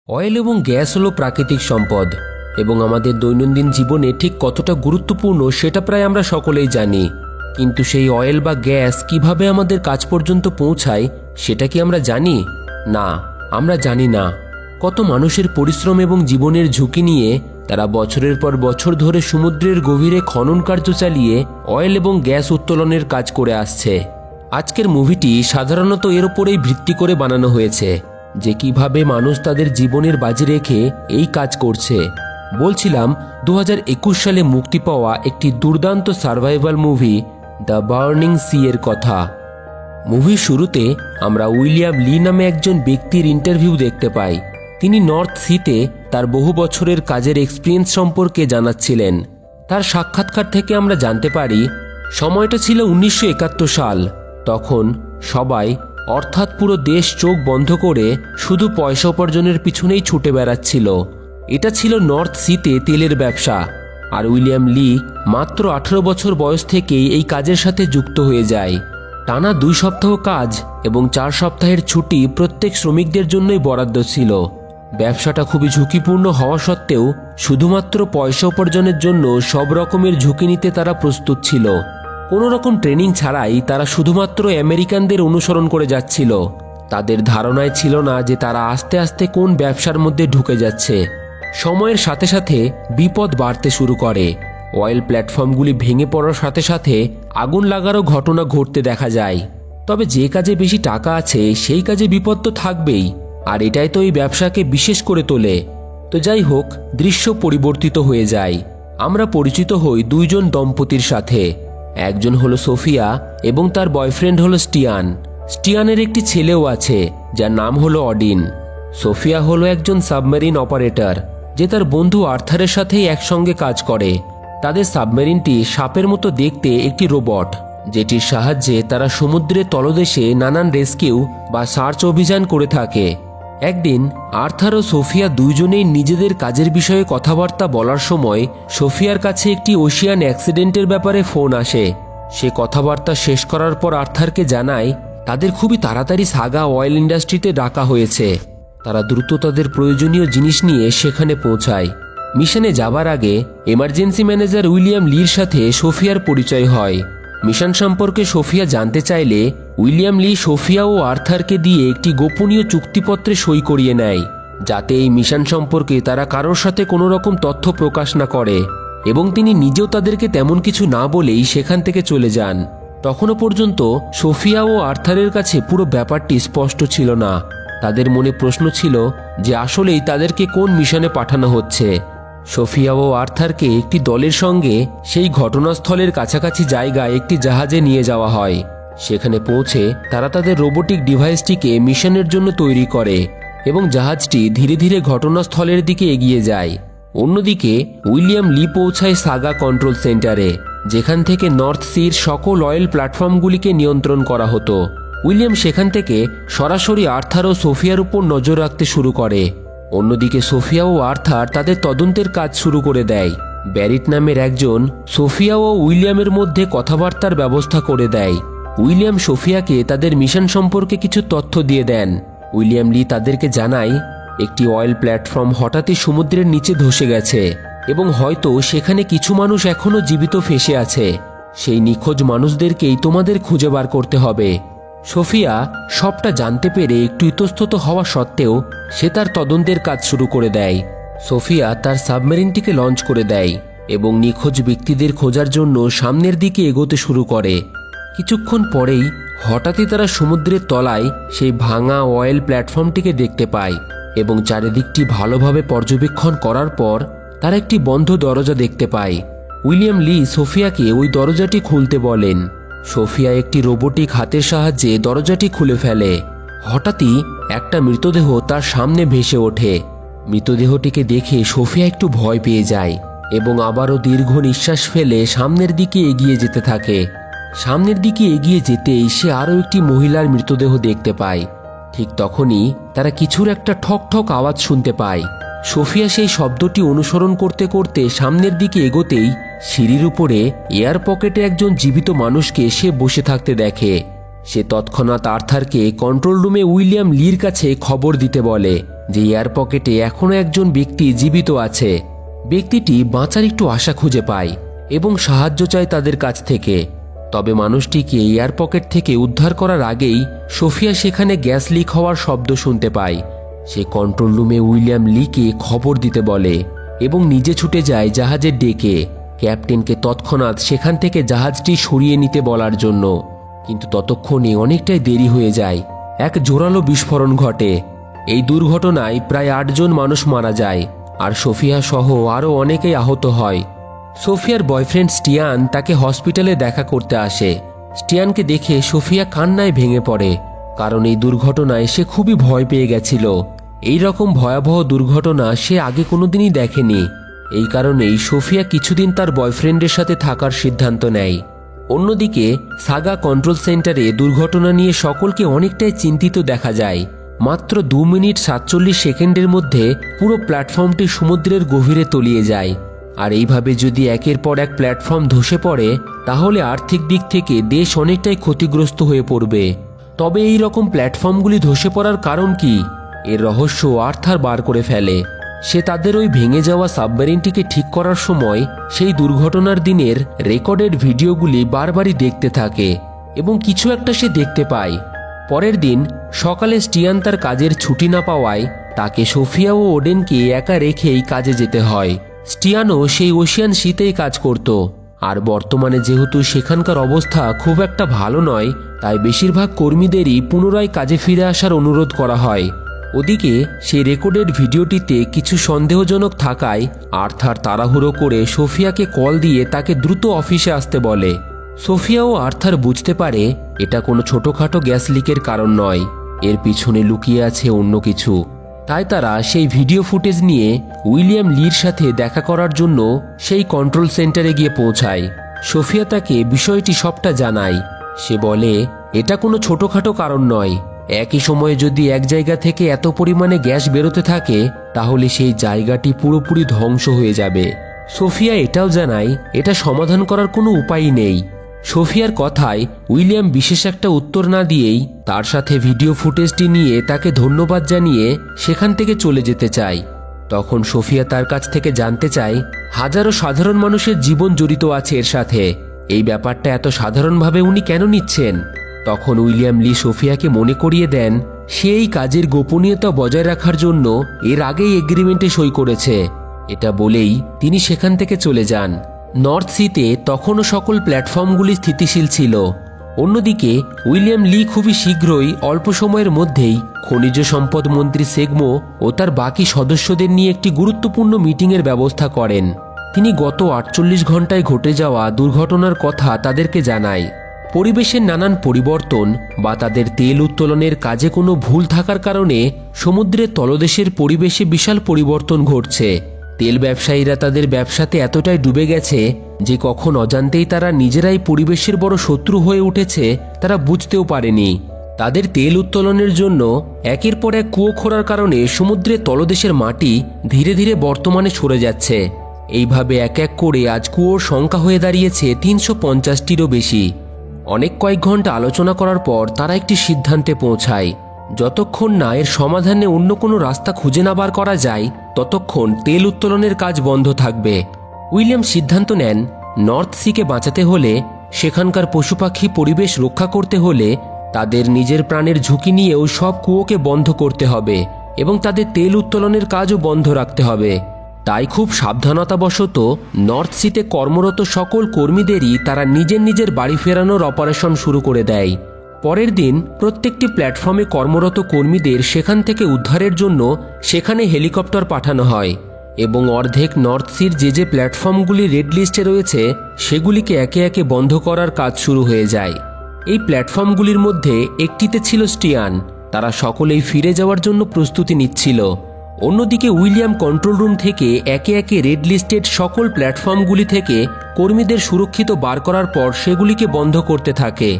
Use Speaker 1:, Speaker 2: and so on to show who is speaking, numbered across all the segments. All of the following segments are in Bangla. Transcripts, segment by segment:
Speaker 1: অয়েল এবং গ্যাস হলো প্রাকৃতিক সম্পদ এবং আমাদের দৈনন্দিন জীবনে ঠিক কতটা গুরুত্বপূর্ণ সেটা প্রায় আমরা সকলেই জানি। কিন্তু সেই অয়েল বা গ্যাস কিভাবে আমাদের কাছ পর্যন্ত পৌঁছায় সেটা কি আমরা জানি? না, আমরা জানি না। কত মানুষের পরিশ্রম এবং জীবনের ঝুঁকি নিয়ে তারা বছরের পর বছর ধরে সমুদ্রের গভীরে খনন কার্য চালিয়ে অয়েল এবং গ্যাস উত্তোলনের কাজ করে আসছে। আজকের মুভিটি সাধারণত এর উপরেই ভিত্তি করে বানানো হয়েছে যে কিভাবে মানুষ তাদের জীবনের বাজি রেখে এই কাজ করছে। বলছিলাম 2021 সালে মুক্তি পাওয়া একটি দুর্দান্ত survival movie the burning sea এর কথা। মুভির শুরুতে আমরা উইলিয়াম লি নামে একজন ব্যক্তির ইন্টারভিউ দেখতে পাই। তিনি নর্থ সিতে তার বহু বছরের কাজের এক্সপিরিয়েন্স সম্পর্কে জানাচ্ছিলেন। তার সাক্ষাৎকার থেকে আমরা জানতে পারি সময়টা ছিল 1971 সাল। তখন সবাই অর্থাৎ পুরো দেশ চোখ বন্ধ করে শুধু পয়সা উপার্জনের পিছনেই ছুটে বেড়াচ্ছিল। এটা ছিল নর্থ সিতে তেলের ব্যবসা। আর উইলিয়াম লি মাত্র 18 বছর বয়স থেকেই এই কাজের সাথে যুক্ত হয়ে যায়। টানা 2 সপ্তাহ কাজ এবং 4 সপ্তাহের ছুটি প্রত্যেক শ্রমিকদের জন্যই বরাদ্দ ছিল। ব্যবসাটা খুবই ঝুঁকিপূর্ণ হওয়া সত্ত্বেও শুধুমাত্র পয়সা উপার্জনের জন্য সব রকমের ঝুঁকি নিতে তারা প্রস্তুত ছিল। কোনো রকম ট্রেনিং ছাড়াই তারা শুধুমাত্র আমেরিকানদের অনুসরণ করে যাচ্ছিল। তাদের ধারণায় ছিল না যে তারা আস্তে আস্তে কোন ব্যবসার মধ্যে ঢুকে যাচ্ছে। সময়ের সাথে সাথে বিপদ বাড়তে শুরু করে। অয়েল প্ল্যাটফর্মগুলি ভেঙে পড়ার সাথে সাথে আগুন লাগারও ঘটনা ঘটতে দেখা যায়। তবে যে কাজে বেশি টাকা আছে সেই কাজে বিপদ তো থাকবেই, আর এটাই তো এই ব্যবসাকে বিশেষ করে তোলে। তো যাই হোক, দৃশ্য পরিবর্তিত হয়ে যায়। আমরা পরিচিত হই 2 জন দম্পতির সাথে। একজন হলো সোফিয়া এবং তার বয়ফ্রেন্ড হলো স্টিয়ান। স্টিয়ানের একটি ছেলেও আছে যার নাম হলো অডিন। সোফিয়া হলো একজন সাবমেরিন অপারেটর যে তার বন্ধু আর্থারের সাথেই একসঙ্গে কাজ করে। তাদের সাবমেরিনটি সাপের মতো দেখতে একটি রোবট, যেটির সাহায্যে তারা সমুদ্রের তলদেশে নানান রেস্কিউ বা সার্চ অভিযান করে থাকে। একদিন আর্থার ও সোফিয়া দুইজনেই নিজেদের কাজের বিষয়ে কথাবার্তা বলার সময় সোফিয়ার কাছে একটি ওশিয়ান অ্যাক্সিডেন্টের ব্যাপারে ফোন আসে। সে কথাবার্তা শেষ করার পর আর্থারকে জানায় তাদের খুবই তাড়াতাড়ি সাগা অয়েল ইন্ডাস্ট্রিতে ডাকা হয়েছে। তারা দ্রুত তাদের প্রয়োজনীয় জিনিস নিয়ে সেখানে পৌঁছায়। মিশনে যাবার আগে এমার্জেন্সি ম্যানেজার উইলিয়াম লির সাথে সোফিয়ার পরিচয় হয়। মিশন সম্পর্কে সোফিয়া জানতে চাইলে উইলিয়াম লি সোফিয়া ও আর্থারকে দিয়ে একটি গোপনীয় চুক্তিপত্রে সই করিয়ে নেয়, যাতে এই মিশন সম্পর্কে তারা কারোর সাথে কোনো রকম তথ্য প্রকাশ না করে, এবং তিনি নিজেও তাদেরকে তেমন কিছু না বলেই সেখান থেকে চলে যান। তখনও পর্যন্ত সোফিয়া ও আর্থারের কাছে পুরো ব্যাপারটি স্পষ্ট ছিল না। তাদের মনে প্রশ্ন ছিল যে আসলেই তাদেরকে কোন মিশনে পাঠানো হচ্ছে। সোফিয়া ও আর্থারকে একটি দলের সঙ্গে সেই ঘটনাস্থলের কাছাকাছি জায়গায় একটি জাহাজে নিয়ে যাওয়া হয়। সেখানে পৌঁছে তারা তাদের রোবোটিক ডিভাইসটিকে মিশনের জন্য তৈরি করে এবং জাহাজটি ধীরে ধীরে ঘটনাস্থলের দিকে এগিয়ে যায়। অন্যদিকে উইলিয়াম লি পৌঁছায় সাগা কন্ট্রোল সেন্টারে, যেখান থেকে নর্থ সির সকল অয়েল প্ল্যাটফর্মগুলিকে নিয়ন্ত্রণ করা হতো। উইলিয়াম সেখান থেকে সরাসরি আর্থার ও সোফিয়ার উপর নজর রাখতে শুরু করে। অন্যদিকে সোফিয়া ও আর্থার তাদের তদন্তের কাজ শুরু করে দেয়। ব্যারিট নামের একজন সোফিয়া ও উইলিয়ামের মধ্যে কথাবার্তার ব্যবস্থা করে দেয়। উইলিয়াম সোফিয়াকে তাদের মিশন সম্পর্কে কিছু তথ্য দিয়ে দেন। উইলিয়াম লি তাদেরকে জানায় একটি অয়েল প্ল্যাটফর্ম হঠাৎই সমুদ্রের নিচে ধসে গেছে এবং হয়তো সেখানে কিছু মানুষ এখনো জীবিত ফেঁসে আছে। সেই নিখোঁজ মানুষদেরকেই তোমাদের খুঁজে বার করতে হবে। সোফিয়া সবটা জানতে পেরে একটু ইতস্তত হওয়া সত্ত্বেও সে তার তদন্তের কাজ শুরু করে দেয়। সোফিয়া তার সাবমেরিনটিকে লঞ্চ করে দেয় এবং নিখোঁজ ব্যক্তিদের খোঁজার জন্য সামনের দিকে এগোতে শুরু করে। কিছুক্ষণ পরেই হঠাৎই তারা সমুদ্রের তলায় সেই ভাঙা অয়েল প্ল্যাটফর্মটিকে দেখতে পায় এবং চারিদিকটি ভালোভাবে পর্যবেক্ষণ করার পর তারা একটি বন্ধ দরজা দেখতে পায়। উইলিয়াম লি সোফিয়াকে ওই দরজাটি খুলতে বলেন। সোফিয়া একটি রোবোটিক হাতের সাহায্যে দরজাটি খুলে ফেলে। হঠাৎই একটা মৃতদেহ তার সামনে ভেসে ওঠে। মৃতদেহটিকে দেখে সোফিয়া একটু ভয় পেয়ে যায় এবং আবারও দীর্ঘ নিঃশ্বাস ফেলে সামনের দিকে এগিয়ে যেতে থাকে। সামনের দিকে এগিয়ে যেতেই সে আরও একটি মহিলার মৃতদেহ দেখতে পায়। ঠিক তখনই তারা কিছুর একটা ঠক ঠক আওয়াজ শুনতে পায়। সোফিয়া সেই শব্দটি অনুসরণ করতে করতে সামনের দিকে এগোতেই সিঁড়ির উপরে এয়ার পকেটে একজন জীবিত মানুষকে সে বসে থাকতে দেখে। সে তৎক্ষণাৎ আর্থারকে কন্ট্রোল রুমে উইলিয়াম লির কাছে খবর দিতে বলে যে এয়ার পকেটে এখনো একজন ব্যক্তি জীবিত আছে। ব্যক্তিটি বাঁচার একটু আশা খুঁজে পায় এবং সাহায্য চায় তাদের কাছ থেকে। তবে মানুষটিকে এয়ার পকেট থেকে উদ্ধার করার আগেই সোফিয়া সেখানে গ্যাস লিক হওয়ার শব্দ শুনতে পায়। সে কন্ট্রোল রুমে উইলিয়াম লিকে খবর দিতে বলে এবং নিজে ছুটে যায় জাহাজের ডেকে ক্যাপ্টেনকে তৎক্ষণাৎ সেখান থেকে জাহাজটি সরিয়ে নিতে বলার জন্য। কিন্তু ততক্ষণে অনেকটাই দেরি হয়ে যায়। এক জোরালো বিস্ফোরণ ঘটে। এই দুর্ঘটনায় প্রায় 8 জন মানুষ মারা যায় আর সোফিয়া সহ আরও অনেকেই আহত হয়। সোফিয়ার বয়ফ্রেন্ড স্টিয়ান তাকে হসপিটালে দেখা করতে আসে। স্টিয়ানকে দেখে সোফিয়া কান্নায় ভেঙে পড়ে, কারণ এই দুর্ঘটনায় সে খুবই ভয় পেয়ে গেছিল। এই রকম ভয়াবহ দুর্ঘটনা সে আগে কোনোদিনই দেখেনি। এই কারণেই সোফিয়া কিছুদিন তার বয়ফ্রেন্ডের সাথে থাকার সিদ্ধান্ত নেয়। অন্যদিকে সাগা কন্ট্রোল সেন্টারে দুর্ঘটনা নিয়ে সকলকে অনেকটাই চিন্তিত দেখা যায়। মাত্র 2 মিনিট 47 সেকেন্ডের মধ্যে পুরো প্ল্যাটফর্মটি সমুদ্রের গভীরে তলিয়ে যায়। আর এইভাবে যদি একের পর এক প্ল্যাটফর্ম ধসে পড়ে তাহলে আর্থিক দিক থেকে দেশ অনেকটাই ক্ষতিগ্রস্ত হয়ে পড়বে। তবে এই রকম প্ল্যাটফর্মগুলি ধসে পড়ার কারণ কি, এর রহস্য আর্থার বার করে ফেলে। সে তাদের ওই ভেঙে যাওয়া সাবমেরিনটিকে ঠিক করার সময় সেই দুর্ঘটনার দিনের রেকর্ডেড ভিডিওগুলি বারবারই দেখতে থাকে এবং কিছু একটা সে দেখতে পায়। পরের দিন সকালে স্টিয়ান তার কাজের ছুটি না পাওয়ায় তাকে সোফিয়া ও ওডেনকে একা রেখেই কাজে যেতে হয়। স্টিয়ানও সেই ওশিয়ান শীতেই কাজ করত, আর বর্তমানে যেহেতু সেখানকার অবস্থা খুব একটা ভালো নয়, তাই বেশিরভাগ কর্মীদেরই পুনরায় কাজে ফিরে আসার অনুরোধ করা হয়। ওদিকে সেই রেকর্ডেড ভিডিওটিতে কিছু সন্দেহজনক থাকায় আর্থার তাড়াহুড়ো করে সোফিয়াকে কল দিয়ে তাকে দ্রুত অফিসে আসতে বলে। সোফিয়া ও আর্থার বুঝতে পারে এটা কোনো ছোটখাটো গ্যাস লিকের কারণ নয়, এর পিছনে লুকিয়ে আছে অন্য কিছু। তাই তারা সেই ভিডিও ফুটেজ নিয়ে উইলিয়াম লির সাথে দেখা করার জন্য সেই কন্ট্রোল সেন্টারে গিয়ে পৌঁছায়। সোফিয়া তাকে বিষয়টি সবটা জানায়। সে বলে এটা কোনো ছোটখাটো কারণ নয়, একই সময়ে যদি এক জায়গা থেকে এত পরিমাণে গ্যাস বেরোতে থাকে তাহলে সেই জায়গাটি পুরোপুরি ধ্বংস হয়ে যাবে। সোফিয়া এটাও জানায় এটা সমাধান করার কোনো উপায়ই নেই। সোফিয়ার কথায় উইলিয়াম বিশেষ একটা উত্তর না দিয়েই তার সাথে ভিডিও ফুটেজটি নিয়ে তাকে ধন্যবাদ জানিয়ে সেখান থেকে চলে যেতে চায়। তখন সোফিয়া তার কাছ থেকে জানতে চায় হাজারো সাধারণ মানুষের জীবন জড়িত আছে এর সাথে, এই ব্যাপারটা এত সাধারণভাবে উনি কেন নিচ্ছেন। তখন উইলিয়াম লি সোফিয়াকে মনে করিয়ে দেন সে এই কাজের গোপনীয়তা বজায় রাখার জন্য এর আগেই এগ্রিমেন্টে সই করেছে। এটা বলেই তিনি সেখান থেকে চলে যান। নর্থ সিতে তখনও সকল প্ল্যাটফর্মগুলি স্থিতিশীল ছিল। অন্যদিকে উইলিয়াম লি খুবই শীঘ্রই অল্প সময়ের মধ্যেই খনিজ সম্পদ মন্ত্রী সেগমো ও তার বাকি সদস্যদের নিয়ে একটি গুরুত্বপূর্ণ মিটিংয়ের ব্যবস্থা করেন। তিনি গত 48 ঘন্টায় ঘটে যাওয়া দুর্ঘটনার কথা তাদেরকে জানায়। পরিবেশের নানান পরিবর্তন বা তাদের তেল উত্তোলনের কাজে কোনো ভুল থাকার কারণে সমুদ্রের তলদেশের পরিবেশে বিশাল পরিবর্তন ঘটছে। তেল ব্যবসায়ীরা তাদের ব্যবসাতে এতটাই ডুবে গেছে যে কখন অজান্তেই তারা নিজেরাই পরিবেশের বড় শত্রু হয়ে উঠেছে তারা বুঝতেও পারেনি। তাদের তেল উত্তোলনের জন্য একের পর এক কুয়ো খোঁড়ার কারণে সমুদ্রের তলদেশের মাটি ধীরে ধীরে বর্তমানে সরে যাচ্ছে। এইভাবে এক এক করে আজ কুয়োর সংখ্যা হয়ে দাঁড়িয়েছে 350টিরও বেশি। অনেক কয়েক ঘন্টা আলোচনা করার পর তারা একটি সিদ্ধান্তে পৌঁছায়। যতক্ষণ না এর সমাধানে অন্য কোনো রাস্তা খুঁজে না বার করা যায় ততক্ষণ তেল উত্তোলনের কাজ বন্ধ থাকবে। উইলিয়াম সিদ্ধান্ত নেন নর্থ সিকে বাঁচাতে হলে, সেখানকার পশুপাখি পরিবেশ রক্ষা করতে হলে তাদের নিজের প্রাণের ঝুঁকি নিয়েও সব কুয়োকে বন্ধ করতে হবে এবং তাদের তেল উত্তোলনের কাজও বন্ধ রাখতে হবে। তাই খুব সাবধানতাবশত নর্থ সিতে কর্মরত সকল কর্মীদেরই তারা নিজের নিজের বাড়ি ফেরানোর অপারেশন শুরু করে দেয়। পরের দিন প্রত্যেকটি প্ল্যাটফর্মে কর্মরত কর্মীদের সেখান থেকে উদ্ধারের জন্য সেখানে হেলিকপ্টার পাঠানো হয় এবং অর্ধেক নর্থ সির যে প্ল্যাটফর্মগুলি রেড লিস্টে রয়েছে সেগুলিকে একে একে বন্ধ করার কাজ শুরু হয়ে যায়। এই প্ল্যাটফর্মগুলির মধ্যে একটিতে ছিল স্টিয়ান। তারা সকলেই ফিরে যাওয়ার জন্য প্রস্তুতি নিচ্ছিল। অন্যদিকে উইলিয়াম কন্ট্রোল রুম থেকে একে একে রেড লিস্টেড সকল প্ল্যাটফর্মগুলি থেকে কর্মীদের সুরক্ষিত বার করার পর সেগুলিকে বন্ধ করতে থাকে।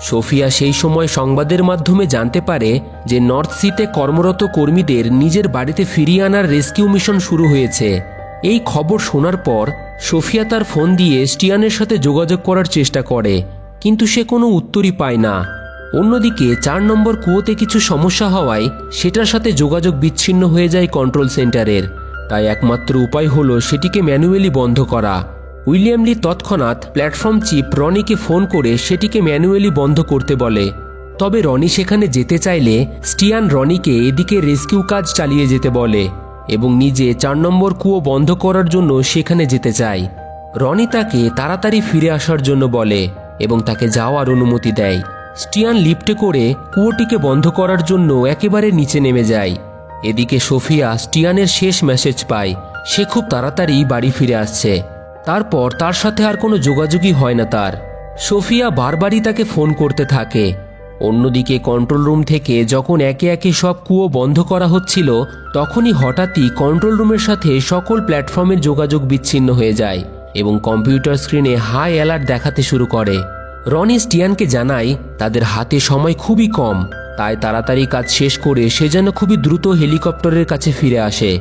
Speaker 1: সোফিয়া সেই সময় সংবাদের মাধ্যমে জানতে পারে যে নর্থ সিতে কর্মরত কর্মীদের নিজের বাড়িতে ফিরিয়ে আনার রেস্কিউ মিশন শুরু হয়েছে। এই খবর শোনার পর সোফিয়া তার ফোন দিয়ে স্টিয়ানের সাথে যোগাযোগ করার চেষ্টা করে, কিন্তু সে কোনো উত্তরই পায় না। অন্যদিকে 4 নম্বর কুয়োতে কিছু সমস্যা হওয়ায় সেটার সাথে যোগাযোগ বিচ্ছিন্ন হয়ে যায় কন্ট্রোল সেন্টারের। তাই একমাত্র উপায় হলো সেটিকে ম্যানুয়ালি বন্ধ করা। উইলিয়াম লি তৎক্ষণাৎ প্ল্যাটফর্ম চিফ রনিকে ফোন করে সেটিকে ম্যানুয়ালি বন্ধ করতে বলে। তবে রনি সেখানে যেতে চাইলে স্টিয়ান রনিকে এদিকে রেস্কিউ কাজ চালিয়ে যেতে বলে এবং নিজে 4 নম্বর কুয়ো বন্ধ করার জন্য সেখানে যেতে চায়। রনি তাকে তাড়াতাড়ি ফিরে আসার জন্য বলে এবং তাকে যাওয়ার অনুমতি দেয়। স্টিয়ান লিফটে করে কুয়োটিকে বন্ধ করার জন্য একেবারে নিচে নেমে যায়। এদিকে সোফিয়া স্টিয়ানের শেষ মেসেজ পায়, সে খুব তাড়াতাড়ি বাড়ি ফিরে আসছে। তারপর তার সাথে আর কোনো যোগাযোগই হয় না তার। সোফিয়া বারবারই তাকে ফোন করতে থাকে। অন্যদিকে কন্ট্রোল রুম থেকে যখন একে একে সব কুয়ো বন্ধ করা হচ্ছিল, তখনই হঠাৎই কন্ট্রোল রুমের সাথে সকল প্ল্যাটফর্মের যোগাযোগ বিচ্ছিন্ন হয়ে যায় এবং কম্পিউটার স্ক্রিনে হাই অ্যালার্ট দেখাতে শুরু করে। রনি স্টিয়ানকে জানায় তাদের হাতে সময় খুবই কম, তাই তাড়াতাড়ি কাজ শেষ করে সে যেন খুবই দ্রুত হেলিকপ্টারের কাছে ফিরে আসে।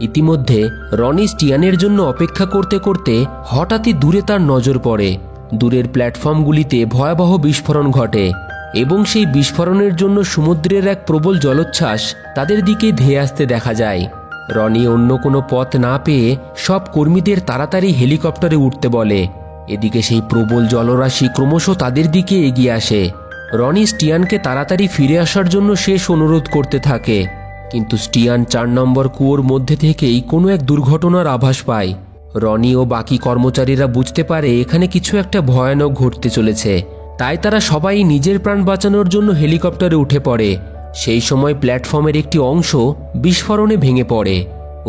Speaker 1: ইতিমধ্যে রনি স্টিয়ানের জন্য অপেক্ষা করতে করতে হঠাৎই দূরে তার নজর পড়ে। দূরের প্ল্যাটফর্মগুলিতে ভয়াবহ বিস্ফোরণ ঘটে এবং সেই বিস্ফোরণের জন্য সমুদ্রের এক প্রবল জলোচ্ছ্বাস তাদের দিকে ধেয়ে আসতে দেখা যায়। রনি অন্য কোনো পথ না পেয়ে সব কর্মীদের তাড়াতাড়ি হেলিকপ্টারে উঠতে বলে। এদিকে সেই প্রবল জলরাশি ক্রমশ তাদের দিকে এগিয়ে আসে। রনি স্টিয়ানকে তাড়াতাড়ি ফিরে আসার জন্য শেষ অনুরোধ করতে থাকে, কিন্তু স্টিয়ান 4 নম্বর কুয়োর মধ্যে থেকেই কোনো এক দুর্ঘটনার আভাস পায়। রনি ও বাকি কর্মচারীরা বুঝতে পারে এখানে কিছু একটা ভয়ানক ঘটতে চলেছে, তাই তারা সবাই নিজের প্রাণ বাঁচানোর জন্য হেলিকপ্টারে উঠে পড়ে। সেই সময় প্ল্যাটফর্মের একটি অংশ বিস্ফোরণে ভেঙে পড়ে।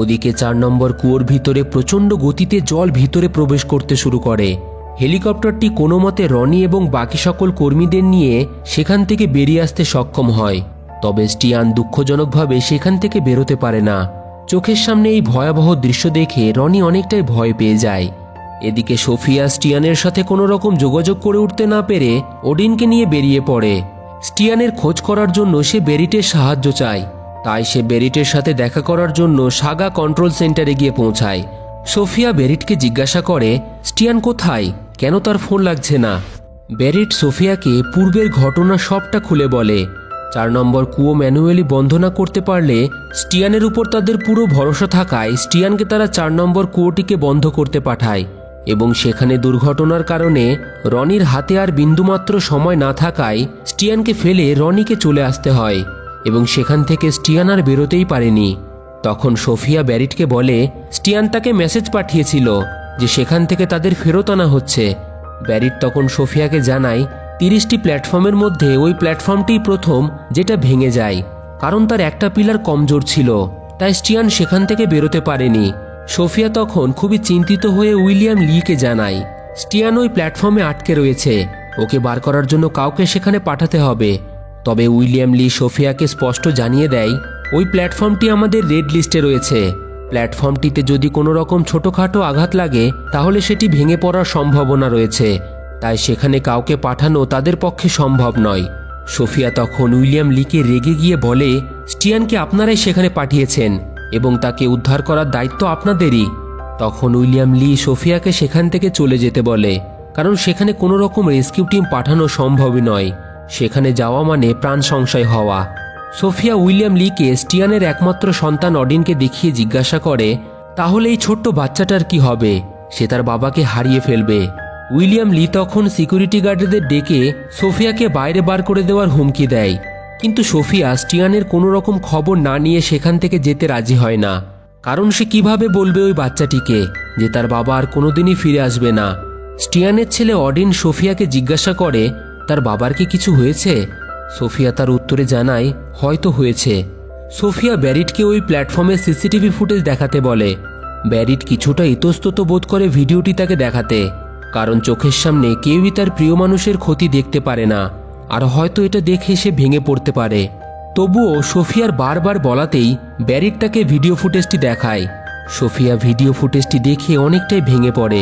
Speaker 1: ওদিকে 4 নম্বর কুয়োর ভিতরে প্রচণ্ড গতিতে জল ভিতরে প্রবেশ করতে শুরু করে। হেলিকপ্টারটি কোনো মতে রনি এবং বাকি সকল কর্মীদের নিয়ে সেখান থেকে বেরিয়ে আসতে সক্ষম হয়। তবে স্টিয়ান দুঃখজনকভাবে সেখান থেকে বেরোতে পারে না। চোখের সামনে এই ভয়াবহ দৃশ্য দেখে রনি অনেকটাই ভয় পেয়ে যায়। এদিকে সোফিয়া স্টিয়ানের সাথে কোনো রকম যোগাযোগ করে উঠতে না পেরে ওডিনকে নিয়ে বেরিয়ে পড়ে। স্টিয়ানের খোঁজ করার জন্য সে বেরিটের সাহায্য চায়, তাই সে বেরিটের সাথে দেখা করার জন্য সাগা কন্ট্রোল সেন্টারে গিয়ে পৌঁছায়। সোফিয়া বেরিটকে জিজ্ঞাসা করে স্টিয়ান কোথায়, কেন তার ফোন লাগছে না। বেরিট সোফিয়াকে পূর্বের ঘটনা সবটা খুলে বলে। 4 নম্বর কুয়ো ম্যানুয়ালি বন্ধ না করতে পারলে স্টিয়ানের উপর তাদের পুরো ভরসা থাকায় স্টিয়ানকে তারা 4 নম্বর কুয়োটিকে বন্ধ করতে পাঠায় এবং সেখানে দুর্ঘটনার কারণে রনির হাতে আর বিন্দুমাত্র সময় না থাকায় স্টিয়ানকে ফেলে রনিকে চলে আসতে হয় এবং সেখান থেকে স্টিয়ান আর বেরোতেই পারেনি। তখন সোফিয়া ব্যারিটকে বলে স্টিয়ান তাকে মেসেজ পাঠিয়েছিল যে সেখান থেকে তাদের ফেরত আনা হচ্ছে। ব্যারিট তখন সোফিয়াকে জানায় 30টি প্ল্যাটফর্মের মধ্যে ওই প্ল্যাটফর্মটিই প্রথম যেটা ভেঙে যায়, কারণ তার একটা পিলার কমজোর ছিল, তাই স্টিয়ান সেখান থেকে বেরোতে পারেনি। সোফিয়া তখন খুবই চিন্তিত হয়ে উইলিয়াম লিকে জানায় স্টিয়ান ওই প্ল্যাটফর্মে আটকে রয়েছে, ওকে বার করার জন্য কাউকে সেখানে পাঠাতে হবে। তবে উইলিয়াম লি সোফিয়াকে স্পষ্ট জানিয়ে দেয় ওই প্ল্যাটফর্মটি আমাদের রেড লিস্টে রয়েছে। প্ল্যাটফর্মটিতে যদি কোনো রকম ছোটোখাটো আঘাত লাগে তাহলে সেটি ভেঙে পড়ার সম্ভাবনা রয়েছে, তাই সেখানে কাউকে পাঠানো তাদের পক্ষে সম্ভব নয়। সোফিয়া তখন উইলিয়াম লিকে রেগে গিয়ে বলে স্টিয়ানকে আপনারাই সেখানে পাঠিয়েছেন এবং তাকে উদ্ধার করার দায়িত্ব আপনাদেরই। তখন উইলিয়াম লি সোফিয়াকে সেখান থেকে চলে যেতে বলে, কারণ সেখানে কোনো রকম রেস্কিউ টিম পাঠানো সম্ভবই নয়, সেখানে যাওয়া মানে প্রাণ সংশয় হওয়া। সোফিয়া উইলিয়াম লিকে স্টিয়ানের একমাত্র সন্তান অডিনকে দেখিয়ে জিজ্ঞাসা করে তাহলে এই ছোট্ট বাচ্চাটার কি হবে, সে তার বাবাকে হারিয়ে ফেলবে। উইলিয়াম লি তখন সিকিউরিটি গার্ডদের ডেকে সোফিয়াকে বাইরে বার করে দেওয়ার হুমকি দেয়, কিন্তু সোফিয়া স্টিয়ানের কোনো রকম খবর না নিয়ে সেখান থেকে যেতে রাজি হয় না, কারণ সে কিভাবে বলবে ওই বাচ্চাটিকে যে তার বাবা আর কোনোদিনই ফিরে আসবে না। স্টিয়ানের ছেলে অডিন সোফিয়াকে জিজ্ঞাসা করে তার বাবার কি কিছু হয়েছে। সোফিয়া তার উত্তরে জানায় হয়তো হয়েছে। সোফিয়া ব্যারিটকে ওই প্ল্যাটফর্মের সিসিটিভি ফুটেজ দেখাতে বলে। ব্যারিট কিছুটা ইতস্তত বোধ করে ভিডিওটি তাকে দেখাতে, কারণ চোখের সামনে কেউই তার প্রিয় মানুষের ক্ষতি দেখতে পারে না, আর হয়তো এটা দেখে সে ভেঙে পড়তে পারে। তবুও সোফিয়ার বারবার বলাতেই ব্যারিট তাকে ভিডিও ফুটেজটি দেখায়। সোফিয়া ভিডিও ফুটেজটি দেখে অনেকটাই ভেঙে পড়ে,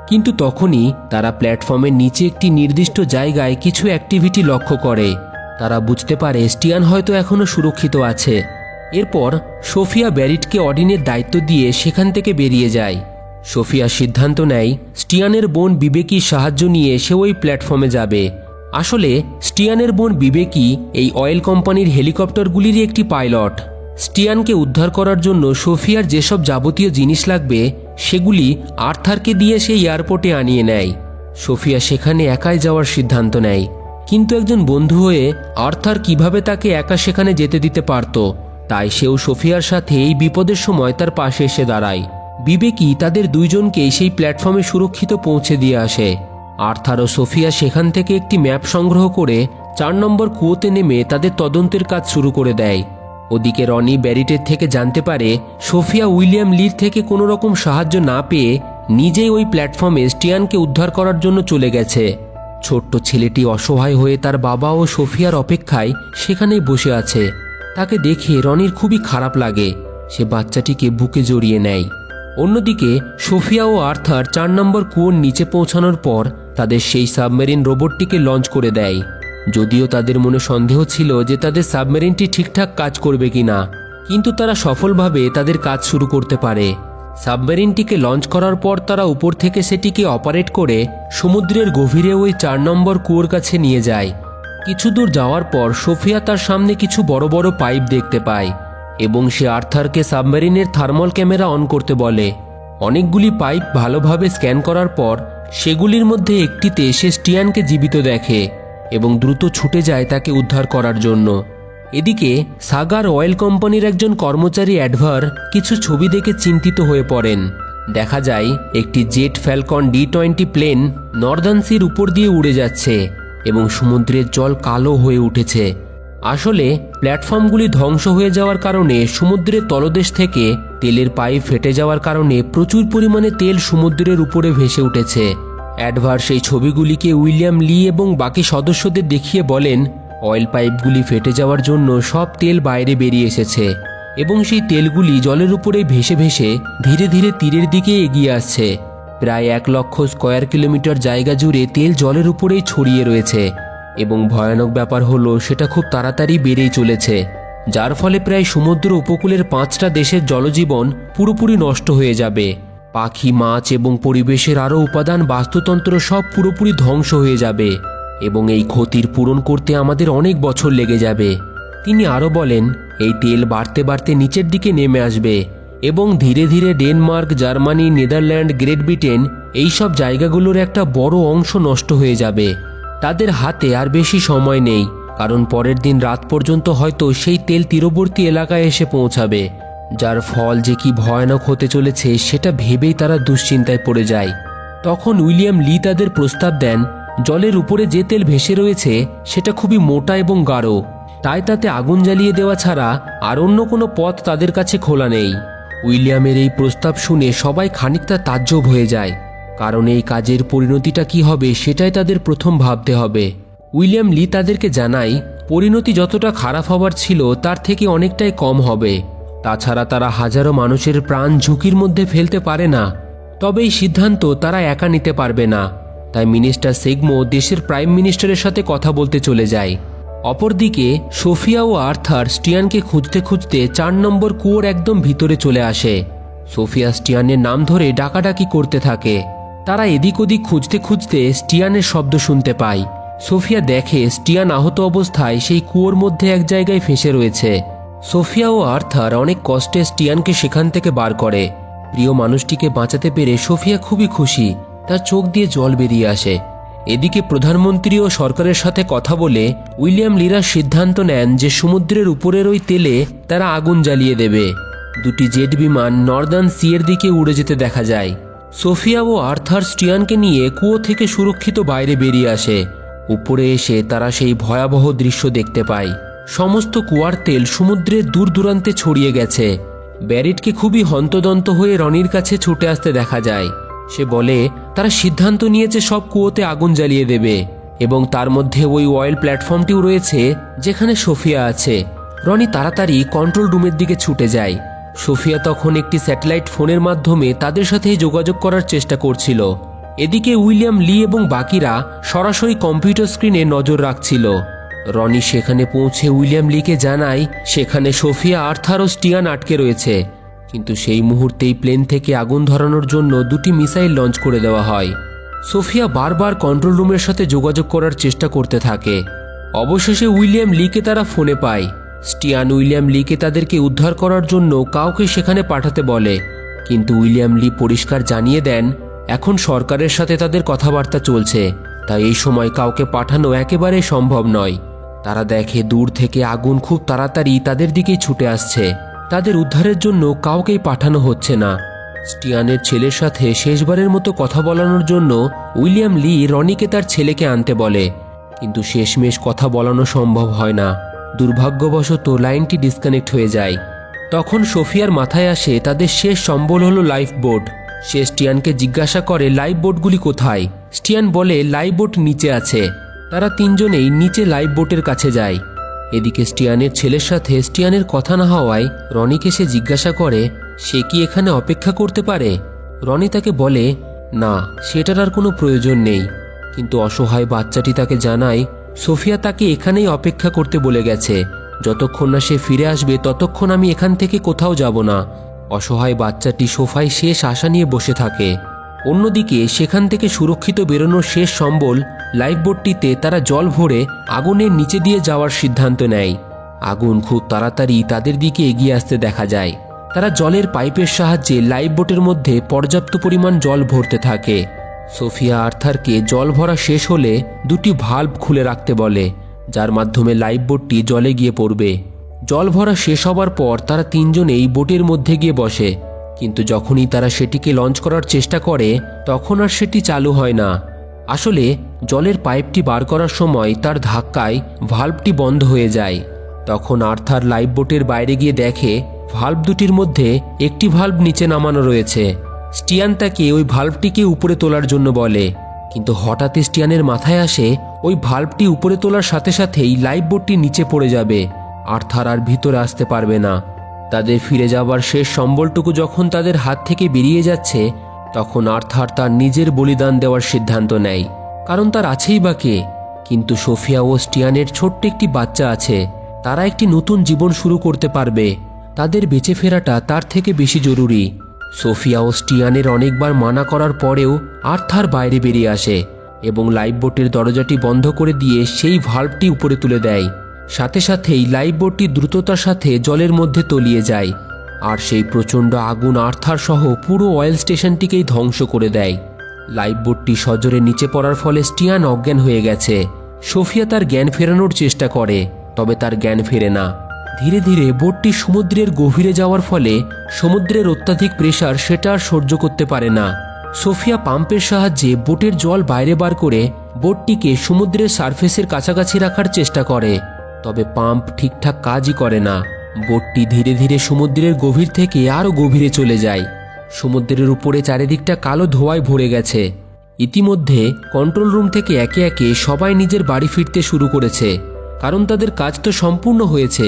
Speaker 1: কিন্তু তখনই তারা প্ল্যাটফর্মের নিচে একটি নির্দিষ্ট জায়গায় কিছু অ্যাক্টিভিটি লক্ষ্য করে। তারা বুঝতে পারে স্টিয়ান হয়তো এখনও সুরক্ষিত আছে। এরপর সোফিয়া ব্যারিটকে অডিনের দায়িত্ব দিয়ে সেখান থেকে বেরিয়ে যায়। সোফিয়া সিদ্ধান্ত নেয় স্টিয়ানের বোন বিবেকীর সাহায্য নিয়ে সে ওই প্ল্যাটফর্মে যাবে আসলে স্টিয়ানের বোন বিবেকী এই অয়েল কোম্পানির হেলিকপ্টারগুলিরই একটি পাইলট। স্টিয়ানকে উদ্ধার করার জন্য সোফিয়ার যেসব যাবতীয় জিনিস লাগবে সেগুলি আর্থারকে দিয়ে সেই এয়ারপোর্টে আনিয়ে নেয়। সোফিয়া সেখানে একাই যাওয়ার সিদ্ধান্ত নেয়, কিন্তু একজন বন্ধু হয়ে আর্থার কিভাবে তাকে একা সেখানে যেতে দিতে পারত, তাই সেও সোফিয়ার সাথে এই বিপদের সময় তার পাশে এসে দাঁড়ায়। বিবেকী তাদের দুইজনকেই সেই প্ল্যাটফর্মে সুরক্ষিত পৌঁছে দিয়ে আসে। আর্থার ও সোফিয়া সেখান থেকে একটি ম্যাপ সংগ্রহ করে 4 নম্বর কুয়োতে নেমে তাদের তদন্তের কাজ শুরু করে দেয়। ওদিকে রনি ব্যারিটের থেকে জানতে পারে সোফিয়া উইলিয়াম লির থেকে কোনো রকম সাহায্য না পেয়ে নিজেই ওই প্ল্যাটফর্মে স্টিয়ানকে উদ্ধার করার জন্য চলে গেছে। ছোট্ট ছেলেটি অসহায় হয়ে তার বাবা ও সোফিয়ার অপেক্ষায় সেখানেই বসে আছে। তাকে দেখে রনির খুবই খারাপ লাগে। সে বাচ্চাটিকে বুকে জড়িয়ে নেয়। অন্যদিকে সোফিয়া ও আর্থার 4 নম্বর কুয়োর নিচে পৌঁছানোর পর তাদের সেই সাবমেরিন রোবটটিকে লঞ্চ করে দেয়। যদিও তাদের মনে সন্দেহ ছিল যে তাদের সাবমেরিনটি ঠিকঠাক কাজ করবে কিনা, কিন্তু তারা সফলভাবে তাদের কাজ শুরু করতে পারে। সাবমেরিনটিকে লঞ্চ করার পর তারা উপর থেকে সেটিকে অপারেট করে সমুদ্রের গভীরে ওই 4 নম্বর কুয়োর কাছে নিয়ে যায়। কিছু দূর যাওয়ার পর সোফিয়া তার সামনে কিছু বড় বড় পাইপ দেখতে পায় এবং সে আর্থারকে সাবমেরিনের থার্মাল ক্যামেরা অন করতে বলে। অনেকগুলি পাইপ ভালোভাবে স্ক্যান করার পর সেগুলির মধ্যে একটিতে সে স্টিয়ানকে জীবিত দেখে এবং দ্রুত ছুটে যায় তাকে উদ্ধার করার জন্য। এদিকে সাগার অয়েল কোম্পানির একজন কর্মচারী অ্যাডভার কিছু ছবি দেখে চিন্তিত হয়ে পড়েন। দেখা যায় একটি jet falcon D-20 plane northern সির উপর দিয়ে উড়ে যাচ্ছে এবং সমুদ্রের জল কালো হয়ে উঠেছে। আসলে প্ল্যাটফর্মগুলি ধ্বংস হয়ে যাওয়ার কারণে সমুদ্রের তলদেশ থেকে তেলের পাইপ ফেটে যাওয়ার কারণে প্রচুর পরিমাণে তেল সমুদ্রের উপরে ভেসে উঠেছে। অ্যাডভার সেই ছবিগুলিকে উইলিয়াম লি এবং বাকি সদস্যদের দেখিয়ে বলেন অয়েল পাইপগুলি ফেটে যাওয়ার জন্য সব তেল বাইরে বেরিয়ে এসেছে এবং সেই তেলগুলি জলের উপরে ভেসে ভেসে ধীরে ধীরে তীরের দিকে এগিয়ে আসছে। প্রায় 1 লক্ষ স্কয়ার কিলোমিটার জায়গা জুড়ে তেল জলের উপরেই ছড়িয়ে রয়েছে এবং ভয়ানক ব্যাপার হলো সেটা খুব তাড়াতাড়ি বেড়েই চলেছে, যার ফলে প্রায় সমুদ্র উপকূলের 5টা দেশের জলজীবন পুরোপুরি নষ্ট হয়ে যাবে। পাখি, মাছ এবং পরিবেশের আরও উপাদান, বাস্তুতন্ত্র সব পুরোপুরি ধ্বংস হয়ে যাবে এবং এই ক্ষতির পূরণ করতে আমাদের অনেক বছর লেগে যাবে। তিনি আরও বলেন এই তেল বাড়তে বাড়তে নিচের দিকে নেমে আসবে এবং ধীরে ধীরে Denmark, Germany, Netherland, great Britain এইসব জায়গাগুলোর একটা বড় অংশ নষ্ট হয়ে যাবে। তাদের হাতে আর বেশি সময় নেই, কারণ পরের দিন রাত পর্যন্ত হয়তো সেই তেল তীরবর্তী এলাকায় এসে পৌঁছাবে, যার ফল যে কি ভয়ানক হতে চলেছে সেটা ভেবেই তারা দুশ্চিন্তায় পড়ে যায়। তখন উইলিয়াম লি তাদের প্রস্তাব দেন জলের উপরে যে তেল ভেসে রয়েছে সেটা খুবই মোটা এবং গাঢ়, তাই তাতে আগুন জ্বালিয়ে দেওয়া ছাড়া আর অন্য কোনো পথ তাদের কাছে খোলা নেই। উইলিয়ামের এই প্রস্তাব শুনে সবাই খানিকটা তাজ্জব হয়ে যায়, কারণ এই কাজের পরিণতিটা কি হবে সেটাই তাদের প্রথম ভাবতে হবে। উইলিয়াম লি তাদেরকে জানায় পরিণতি যতটা খারাপ হবার ছিল তার থেকে অনেকটাই কম হবে। তাছাড়া তারা হাজারো মানুষের প্রাণ ঝুঁকির মধ্যে ফেলতে পারে না। তবে এই সিদ্ধান্ত তারা একা নিতে পারবে না, তাই মিনিস্টার সেগমো দেশের প্রাইম মিনিস্টারের সাথে কথা বলতে চলে যায়। অপরদিকে সোফিয়া ও আর্থার স্টিয়ানকে খুঁজতে খুঁজতে 4 নম্বর কুয়োর একদম ভিতরে চলে আসে। সোফিয়া স্টিয়ানের নাম ধরে ডাকাডাকি করতে থাকে। তারা এদিক ওদিক খুঁজতে খুঁজতে স্টিয়ানের শব্দ শুনতে পায়। সোফিয়া দেখে স্টিয়ান আহত অবস্থায় সেই কুয়োর মধ্যে এক জায়গায় ফেঁসে রয়েছে। সোফিয়া ও আর্থার অনেক কষ্টে স্টিয়ানকে সেখান থেকে বার করে। প্রিয় মানুষটিকে বাঁচাতে পেরে সোফিয়া খুবই খুশি, তার চোখ দিয়ে জল বেরিয়ে আসে। এদিকে প্রধানমন্ত্রী ও সরকারের সাথে কথা বলে উইলিয়াম লিরা সিদ্ধান্ত নেন যে সমুদ্রের উপরের ওই তেলে তারা আগুন জ্বালিয়ে দেবে। 2টি জেট বিমান নর্দার্ন সি এর দিকে উড়ে যেতে দেখা যায়। সোফিয়া ও আর্থার স্টিয়ানকে নিয়ে কুয়ো থেকে সুরক্ষিত বাইরে বেরিয়ে আসে। উপরে এসে তারা সেই ভয়াবহ দৃশ্য দেখতে পায়। সমস্ত কুয়ার তেল সমুদ্রের দূর দূরান্তে ছড়িয়ে গেছে। ব্যারিটকে খুবই হন্তদন্ত হয়ে রনির কাছে ছুটে আসতে দেখা যায়। সে বলে তারা সিদ্ধান্ত নিয়েছে সব কুয়োতে আগুন জ্বালিয়ে দেবে এবং তার মধ্যে ওই অয়েল প্ল্যাটফর্মটিও রয়েছে যেখানে সোফিয়া আছে। রনি তাড়াতাড়ি কন্ট্রোল রুমের দিকে ছুটে যায়। সোফিয়া তখন একটি স্যাটেলাইট ফোনের মাধ্যমে তাদের সাথে যোগাযোগ করার চেষ্টা করছিল। এদিকে উইলিয়াম লি এবং বাকিরা সরাসরি কম্পিউটার স্ক্রিনে নজর রাখছিল। রনি সেখানে পৌঁছে উইলিয়াম লিকে জানায় সেখানে সোফিয়া, আর্থার ও স্টিয়ান আটকে রয়েছে, কিন্তু সেই মুহূর্তেই প্লেন থেকে আগুন ধরানোর জন্য 2টি মিসাইল লঞ্চ করে দেওয়া হয়। সোফিয়া বারবার কন্ট্রোল রুমের সাথে যোগাযোগ করার চেষ্টা করতে থাকে। অবশেষে উইলিয়াম লিকে তারা ফোনে পায়। স্টিয়ান উইলিয়াম লিকে তাদেরকে উদ্ধার করার জন্য কাউকে সেখানে পাঠাতে বলে, কিন্তু উইলিয়াম লি পরিষ্কার জানিয়ে দেন এখন সরকারের সাথে তাদের কথাবার্তা চলছে, তাই এই সময় কাউকে পাঠানো একেবারে সম্ভব নয়। তারা দেখে দূর থেকে আগুন খুব তাড়াতাড়ি তাদের দিকেই ছুটে আসছে। তাদের উদ্ধারের জন্য কাউকেই পাঠানো হচ্ছে না। স্টিয়ানের ছেলের সাথে শেষবারের মতো কথা বলানোর জন্য উইলিয়াম লি রনিকে তার ছেলেকে আনতে বলে, কিন্তু শেষমেশ কথা বলানো সম্ভব হয় না। দুর্ভাগ্যবশত লাইনটি ডিসকানেক্ট হয়ে যায়। তখন সোফিয়ার মাথায় আসে তাদের শেষ সম্বল হলো লাইফ বোট। সে স্টিয়ানকে জিজ্ঞাসা করে লাইফ বোটগুলি কোথায়। স্টিয়ান বলে লাইফ বোট নিচে আছে। তারা তিনজনেই নিচে লাইফ বোটের কাছে যায়। এদিকে স্টিয়ানের ছেলের সাথে স্টিয়ানের কথা না হওয়ায় রনিকে সে জিজ্ঞাসা করে সে কি এখানে অপেক্ষা করতে পারে। রনি তাকে বলে না, সেটার আর কোনো প্রয়োজন নেই, কিন্তু অসহায় বাচ্চাটি তাকে জানায় সোফিয়া তাকে এখানেই অপেক্ষা করতে বলে গেছে, যতক্ষণ না সে ফিরে আসবে ততক্ষণ আমি এখান থেকে কোথাও যাব না। অসহায় বাচ্চাটি সোফায় শেষ আশা নিয়ে বসে থাকে। অন্যদিকে সেখান থেকে সুরক্ষিত বেরোনোর শেষ সম্বল লাইফবোটটিতে তারা জল ভরে আগুনের নিচে দিয়ে যাওয়ার সিদ্ধান্ত নেয়। আগুন খুব তাড়াতাড়ি তাদের দিকে এগিয়ে আসতে দেখা যায়। তারা জলের পাইপের সাহায্যে লাইফবোটের মধ্যে পর্যাপ্ত পরিমাণ জল ভরতে থাকে। সোফিয়া আর্থারকে জল ভরা শেষ হলে দুটি ভাল্ব খুলে রাখতে বলে, যার মাধ্যমে লাইফবোটটি জলে গিয়ে পড়বে। জল ভরা শেষ হবার পর তারা তিনজনেই বোটের মধ্যে গিয়ে বসে, কিন্তু যখনই তারা সেটিকে লঞ্চ করার চেষ্টা করে তখন আর সেটি চালু হয় না। আসলে জলের পাইপটি বার করার সময় তার ধাক্কায় ভাল্বটি বন্ধ হয়ে যায়। তখন আর্থার লাইফবোটের বাইরে গিয়ে দেখে ভাল্ব দুটির মধ্যে একটি ভাল্ব নিচে নামানো রয়েছে। স্টিয়ান তাকে ওই ভাল্বটিকে উপরে তোলার জন্য বলে, কিন্তু হঠাৎ স্টিয়ানের মাথায় আসে ওই ভাল্বটি উপরে তোলার সাথে সাথেই লাইফবোটটি নিচে পড়ে যাবে। আর্থার আর ভিতরে আসতে পারবে না। তাদের ফিরে যাবার শেষ সম্বলটুকু যখন তাদের হাত থেকে বেরিয়ে যাচ্ছে তখন আর্থার তার নিজের বলিদান দেওয়ার সিদ্ধান্ত নেয়, কারণ তার আছেই বা কে। কিন্তু সোফিয়া ও স্টিয়ানের ছোট্ট একটি বাচ্চা আছে, তারা একটি নতুন জীবন শুরু করতে পারবে। তাদের বেঁচে ফেরাটা তার থেকে বেশি জরুরি। সোফিয়া ও স্টিয়ানের অনেকবার মানা করার পরেও আর্থার বাইরে বেরিয়ে আসে এবং লাইফবোটের দরজাটি বন্ধ করে দিয়ে সেই ভাল্বটি উপরে তুলে দেয়। সাথে সাথেই লাইফবোটটি দ্রুততার সাথে জলের মধ্যে তলিয়ে যায়, আর সেই প্রচণ্ড আগুন আর্থার সহ পুরো অয়েল স্টেশনটিকেই ধ্বংস করে দেয়। লাইফবোটটি সজোরে নিচে পড়ার ফলে স্টিয়ান অজ্ঞান হয়ে গেছে। সোফিয়া তার জ্ঞান ফেরানোর চেষ্টা করে, তবে তার জ্ঞান ফেরে না। ধীরে ধীরে বোটটি সমুদ্রের গভীরে যাওয়ার ফলে সমুদ্রের অত্যাধিক প্রেসার সেটা আর সহ্য করতে পারে না। সোফিয়া পাম্পের সাহায্যে বোটের জল বাইরে বার করে বোটটিকে সমুদ্রের সারফেসের কাছাকাছি রাখার চেষ্টা করে, তবে পাম্প ঠিকঠাক কাজই করে না। বোটটি ধীরে ধীরে সমুদ্রের গভীর থেকে আরও গভীরে চলে যায়। সমুদ্রের উপরে চারিদিকটা কালো ধোঁয়ায় ভরে গেছে। ইতিমধ্যে কন্ট্রোল রুম থেকে একে একে সবাই নিজের বাড়ি ফিরতে শুরু করেছে, কারণ তাদের কাজ তো সম্পূর্ণ হয়েছে।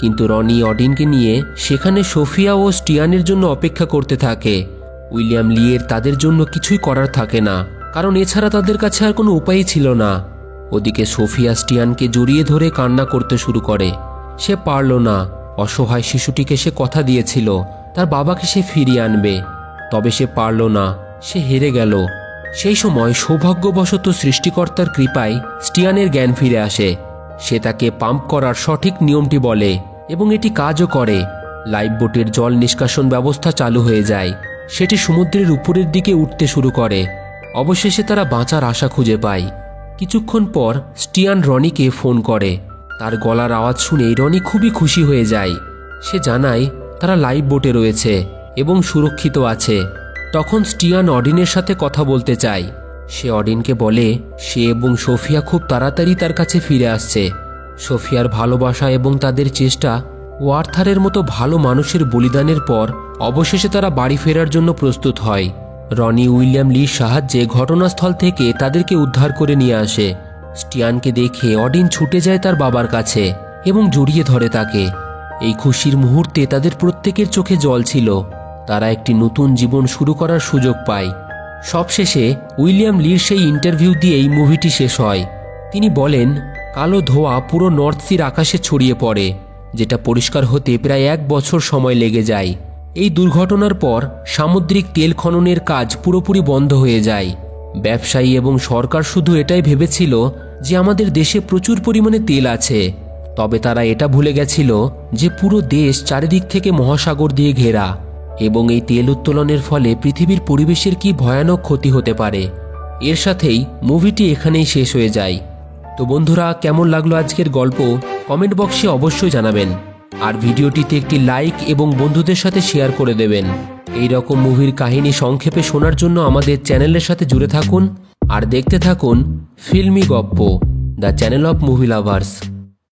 Speaker 1: কিন্তু রনি অডিনকে নিয়ে সেখানে সোফিয়া ও স্টিয়ানের জন্য অপেক্ষা করতে থাকে। উইলিয়াম লিয়ের তাদের জন্য কিছুই করার থাকে না, কারণ এছাড়া তাদের কাছে আর কোনো উপায়ই ছিল না। ওদিকে সোফিয়া স্টিয়ানকে জড়িয়ে ধরে কান্না করতে শুরু করে। সে পারল না। অসহায় শিশুটিকে সে কথা দিয়েছিল তার বাবাকে সে ফিরিয়ে আনবে, তবে সে পারল না। সে হেরে গেল। সেই সময় সৌভাগ্যবশত সৃষ্টিকর্তার কৃপায় স্টিয়ানের জ্ঞান ফিরে আসে। সে তাকে পাম্প করার সঠিক নিয়মটি বলে এবং এটি কাজও করে। লাইফবোটের জল নিষ্কাশন ব্যবস্থা চালু হয়ে যায়। সেটি সমুদ্রের উপরের দিকে উঠতে শুরু করে। অবশেষে তারা বাঁচার আশা খুঁজে পায়। কিছুক্ষণ পর স্টিয়ান রনিকে ফোন করে। তার গলার আওয়াজ শুনে রনি খুবই খুশি হয়ে যায়। সে জানায় তারা লাইফবোটে রয়েছে এবং সুরক্ষিত আছে। তখন স্টিয়ান অডিনের সাথে কথা বলতে চায়। সে অডিনকে বলে সে এবং সোফিয়া খুব তাড়াতাড়ি তার কাছে ফিরে আসছে। সোফিয়ার ভালোবাসা এবং তাদের চেষ্টা ও আর্থারের মতো ভালো মানুষের বলিদানের পর অবশেষে তারা বাড়ি ফেরার জন্য প্রস্তুত হয়। রনি উইলিয়াম লির সাহায্যে ঘটনাস্থল থেকে তাদেরকে উদ্ধার করে নিয়ে আসে। স্টিয়ানকে দেখে অডিন ছুটে যায় তার বাবার কাছে এবং জড়িয়ে ধরে তাকে। এই খুশির মুহূর্তে তাদের প্রত্যেকের চোখে জল ছিল। তারা একটি নতুন জীবন শুরু করার সুযোগ পায়। সবশেষে উইলিয়াম লির সেই ইন্টারভিউ দিয়েই মুভিটি শেষ হয়। তিনি বলেন কালো ধোঁয়া পুরো নর্থ সির আকাশে ছড়িয়ে পড়ে, যেটা পরিষ্কার হতে প্রায় 1 বছর সময় লেগে যায়। এই দুর্ঘটনার পর সামুদ্রিক তেল খননের কাজ পুরোপুরি বন্ধ হয়ে যায়। ব্যবসায়ী এবং সরকার শুধু এটাই ভেবেছিল যে আমাদের দেশে প্রচুর পরিমাণে তেল আছে, তবে তারা এটা ভুলে গেছিল যে পুরো দেশ চারিদিক থেকে মহাসাগর দিয়ে ঘেরা এবং এই তেল উত্তোলনের ফলে পৃথিবীর পরিবেশের কি ভয়ানক ক্ষতি হতে পারে। এর সাথেই মুভিটি এখানেই শেষ হয়ে যায়। তো বন্ধুরা, কেমন লাগলো আজকের গল্প কমেন্ট বক্সে অবশ্যই জানাবেন, আর ভিডিওটিতে একটি লাইক এবং বন্ধুদের সাথে শেয়ার করে দেবেন। এই রকম মুভির কাহিনী সংক্ষেপে শোনার জন্য আমাদের চ্যানেলের সাথে জুড়ে থাকুন আর দেখতে থাকুন ফিল্মি গপ্প, the channel of movie lovers.